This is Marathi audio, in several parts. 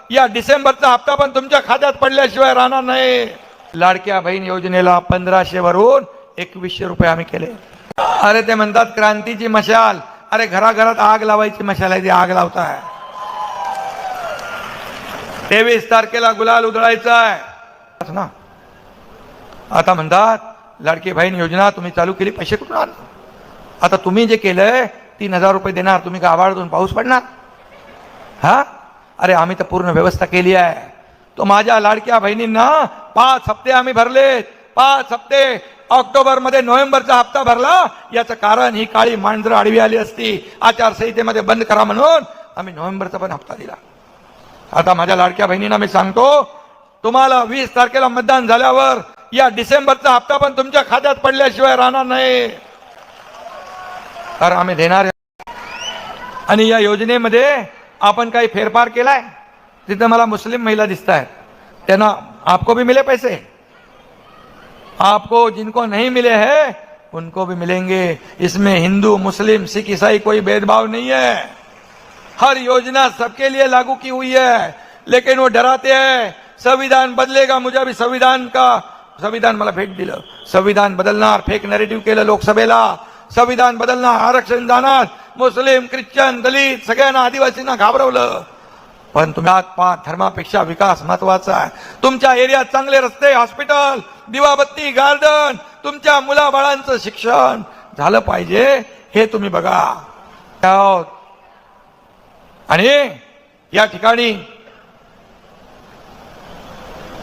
या डिसेंबरचा हप्ता पण तुमच्या खात्यात पडल्याशिवाय राहणार नाही। लाडक्या बहीण योजनेला 1500 वरून 2100 रुपये आम्ही केले। अरे ते म्हणतात क्रांतीची मशाल, अरे घराघरात आग लावायची मशाल आहे, ती आग लावताय। 23 तारखेला गुलाल उधळायचा आहे ना। आता म्हणतात लाडकी बहीण योजना तुम्ही चालू केली, पैसे कुठून आले? आता तुम्ही जे केलंय 3000 रुपये देणार, तुम्ही का आभाळातून पाऊस पडणार? हा, अरे आम्ही तर पूर्ण व्यवस्था केली आहे। तो माझ्या लाडक्या बहिणींना 5 हप्ते आम्ही भरलेत, 5 हप्ते। ऑक्टोबर मध्ये नोव्हेंबरचा हप्ता भरला, याचं कारण ही काळी मांजरं आडवी आली असती, आचारसंहितेमध्ये बंद करा म्हणून आम्ही नोव्हेंबरचा पण हप्ता दिला। आता माझ्या लाडक्या बहिणींना मी सांगतो, तुम्हाला 20 तारखेला मतदान झाल्यावर या डिसेंबरचा हप्ता पण तुमच्या खात्यात पडल्याशिवाय राहणार नाही, तर आम्ही देणार। आणि या योजनेमध्ये आपण काही फेरफार केलाय। तिथे मला मुस्लिम महिला दिसत आहेत, त्यांना आपको भी मिले पैसे, आपको जिनको नहीं मिले हैं उनको भी मिलेंगे। इसमें हिंदू मुस्लिम सिख ईसाई कोई भेदभाव नहीं है, हर योजना सबके लिए लागू की हुई है। लेकिन वो डराते हैं संविधान बदलेगा, मुझे अभी संविधान मला भेट दिलं, संविधान बदलणार, फेक नॅरेटिव्ह केलं लोकसभेला, संविधान बदलणार, आरक्षण जाणार, मुस्लिम ख्रिश्चन दलित सगळ्यांना आदिवासींना घाबरवलं। पण तुम्हाला धर्मापेक्षा विकास महत्वाचा आहे। तुमच्या एरियात चांगले रस्ते, हॉस्पिटल, दिवाबत्ती, गार्डन, तुमच्या मुलाबाळांचं शिक्षण झालं पाहिजे, हे तुम्ही बघा। आणि या ठिकाणी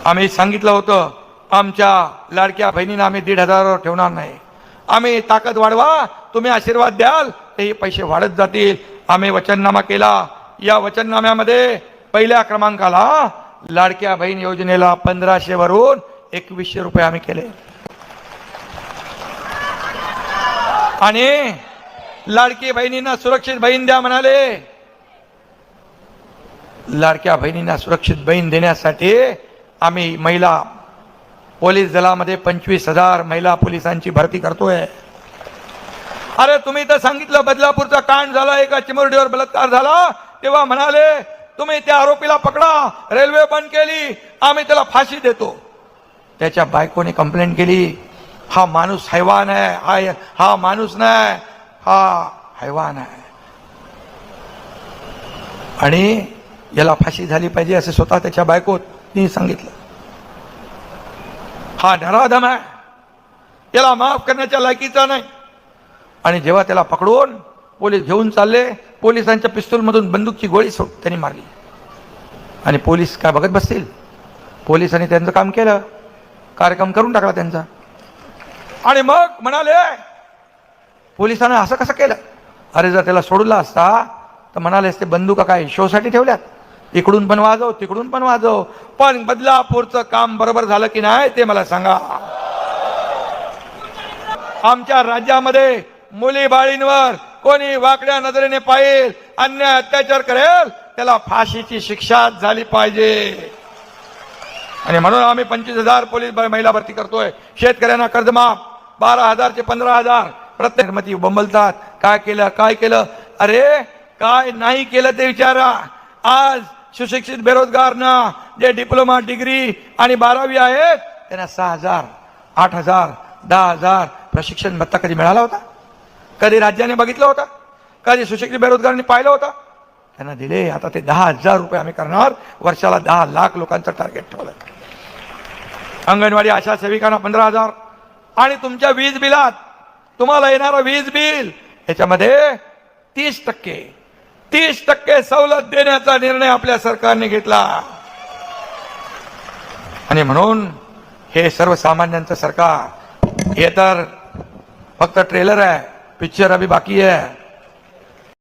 आम्ही सांगितलं होतं, आमच्या लाडक्या बहिणींना आम्ही 1500 वर ठेवणार नाही, आम्ही ताकद वाढवा, तुम्ही आशीर्वाद द्याल ते पैसे वाढत जातील। आम्ही वचननामा केला, या वचननाम्यामध्ये पहिल्या क्रमांकाला लाडक्या बहीण योजनेला 1500 वरून 2100 रुपये आम्ही केले। आणि लाडकी बहिणींना सुरक्षित बहीण द्या म्हणाले। लाडक्या बहिणींना सुरक्षित बहीण देण्यासाठी आम्ही महिला पोलीस दलामध्ये 25,000 महिला पोलिसांची भरती करतोय। अरे तुम्ही तर सांगितलं बदलापूरचा कांड झाला, एका चिमुरडीवर बलात्कार झाला, तेव्हा म्हणाले तुम्ही त्या आरोपीला पकडा, रेल्वे बंद केली, आम्ही त्याला फाशी देतो। त्याच्या बायकोने कंप्लेंट केली, हा माणूस हैवान आहे, हा माणूस नाही, हा हैवान आहे, आणि याला फाशी झाली पाहिजे असे स्वतः त्याच्या बायकोनी सांगितलं। हा नराधम आहे, याला माफ करण्याच्या लायकीचा नाही। आणि जेव्हा त्याला पकडून पोलीस घेऊन चालले, पोलिसांच्या पिस्तूलमधून बंदूकची गोळी त्यांनी मारली। आणि पोलीस काय बघत बसतील? पोलिसांनी त्यांचं काम केलं, कार्यक्रम करून टाकला त्यांचा। आणि मग म्हणाले पोलिसांनी असं कसं केलं? अरे जर त्याला सोडला असता तर म्हणाले असते बंदुका काय शोसाठी ठेवल्यात, इकडून पण वाजव तिकडून पण वाजव। पण बदलापूरचं काम बरोबर झालं की नाही ते मला सांगा। आमच्या राज्यामध्ये मुली बाळींवर कोणी वाकड्या नजरेने पाहिल, अन्याय अत्याचार करेल, त्याला फाशीची शिक्षा झाली पाहिजे। आणि म्हणून आम्ही 25,000 पोलीस महिला भरती करतोय। शेतकऱ्यांना कर्जमाफ 12,000 चे 15,000 प्रत्येक मती बोंबलतात, काय केलं काय केलं? अरे काय नाही केलं ते विचारा। आज सुशिक्षित बेरोजगारना जे डिप्लोमा डिग्री आणि 12वी आहेत त्यांना 6,000 8,000 10,000 प्रशिक्षण भत्ता कधी मिळाला होता? कधी राज्याने बघितलं होतं? कधी सुशिक्षित बेरोजगारांनी पाहिलं होतं? त्यांना दिले। आता ते 10,000 रुपये आम्ही करणार, वर्षाला 10 लाख लोकांचं टार्गेट ठेवलं। अंगणवाडी आशा सेविकांना 15,000। आणि तुमच्या वीज बिलात तुम्हाला येणारं वीज बिल याच्यामध्ये 30% सवलत देण्याचा निर्णय आपल्या सरकारने घेतला। आणि म्हणून हे सर्वसामान्यांचं सरकार, हे तर फक्त ट्रेलर आहे, पिक्चर अभी बाकी है।